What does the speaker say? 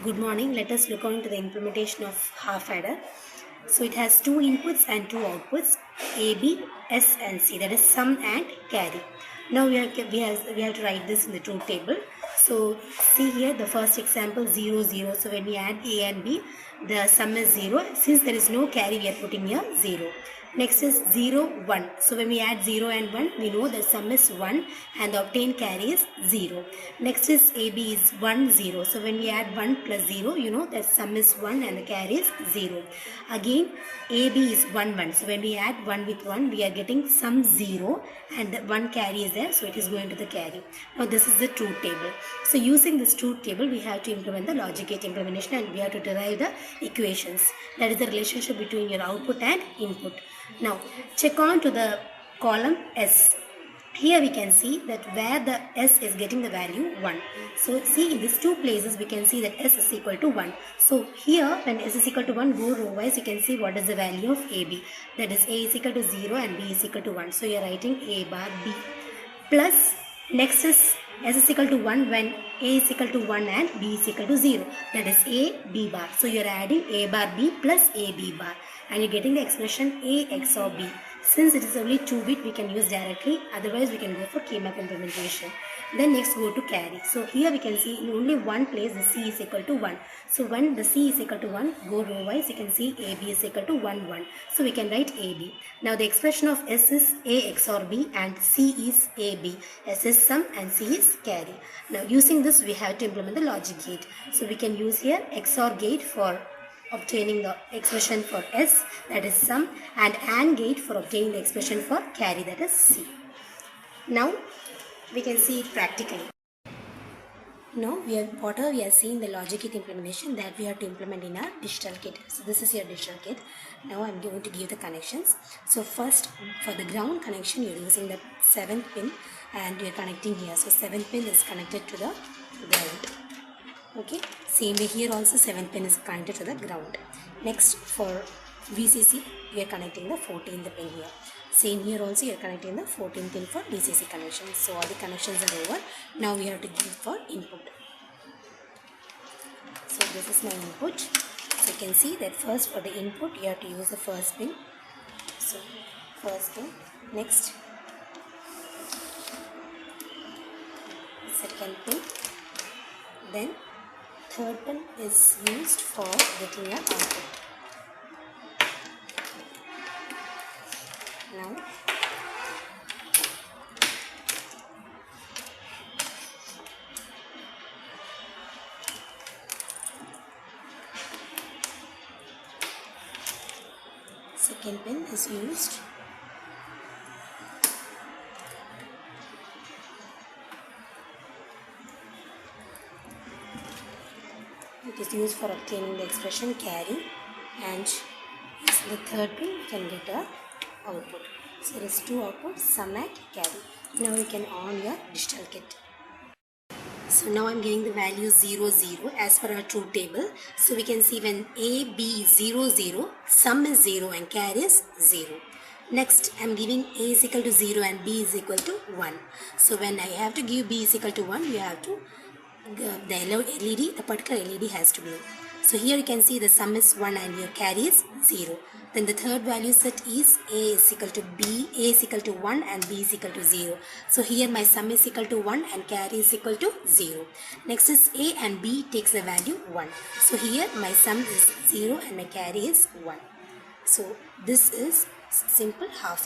Good morning. Let us look on to the implementation of half adder. So it has two inputs and two outputs, A, B, S and C, that is sum and carry. Now we have to write this in the truth table. So see here the first example 0 0. So when we add A and B, the sum is 0. Since there is no carry, we are putting here 0. Next is 0 1. So when we add 0 and 1, we know the sum is 1 and the obtained carry is 0. Next is AB is 1 0. So when we add 1 plus 0, you know that sum is 1 and the carry is 0. Again AB is 1 1. So when we add 1 with 1, we are getting sum 0 and the 1 carry is there, so it is going to the carry. Now this is the truth table. So using this truth table, we have to implement the logic gate implementation and we have to derive the equations. That is the relationship between your output and input. Now check on to the column S. Here we can see that where the S is getting the value 1. So see in these two places we can see that S is equal to 1. So here when S is equal to 1, go row wise, you can see what is the value of AB. That is A is equal to 0 and B is equal to 1. So you are writing A bar B. Plus next is S is equal to 1 when A is equal to 1 and B is equal to 0. That is A B bar. So you are adding A bar B plus A B bar. And you are getting the expression A XOR B. Since it is only 2-bit, we can use directly. Otherwise, we can go for keymap implementation. Then next go to carry. So here we can see in only one place the C is equal to 1. So when the C is equal to 1, go row wise, you can see AB is equal to 1 1. So we can write AB. Now the expression of S is A XOR B and C is AB. S is sum and C is carry. Now using this, we have to implement the logic gate. So we can use here XOR gate for obtaining the expression for S, that is sum, and AND gate for obtaining the expression for carry, that is C. Now we can see it practically. Now whatever we are seeing the logic gate implementation, that we have to implement in our digital kit. So this is your digital kit. Now I am going to give the connections. So first for the ground connection, you are using the 7th pin and you are connecting here. So 7th pin is connected to the ground. Okay, same way here also 7th pin is connected to the ground. Next for VCC, we are connecting the 14th pin here. Same here also you are connecting the 14th pin for VCC connection. So all the connections are over. Now we have to give for input. So this is my input. So you can see that first for the input you have to use the first pin. So first pin, next second pin, then third pin is used for getting your output. Now second pin is used. It is used for obtaining the expression carry, and the third pin you can get a output. So there is two outputs, sum and carry. Now you can on your digital kit. So now I am giving the value 0 0 as per our truth table. So we can see when A B 0 0, sum is 0 and carry is 0. Next I am giving A is equal to 0 and B is equal to 1. So when I have to give B is equal to 1, you have to the particular LED has to be. So here you can see the sum is 1 and your carry is 0. Then the third value set is A is equal to B, A is equal to 1 and B is equal to 0. So here my sum is equal to 1 and carry is equal to 0. Next is A and B takes the value 1. So here my sum is 0 and my carry is 1. So this is simple half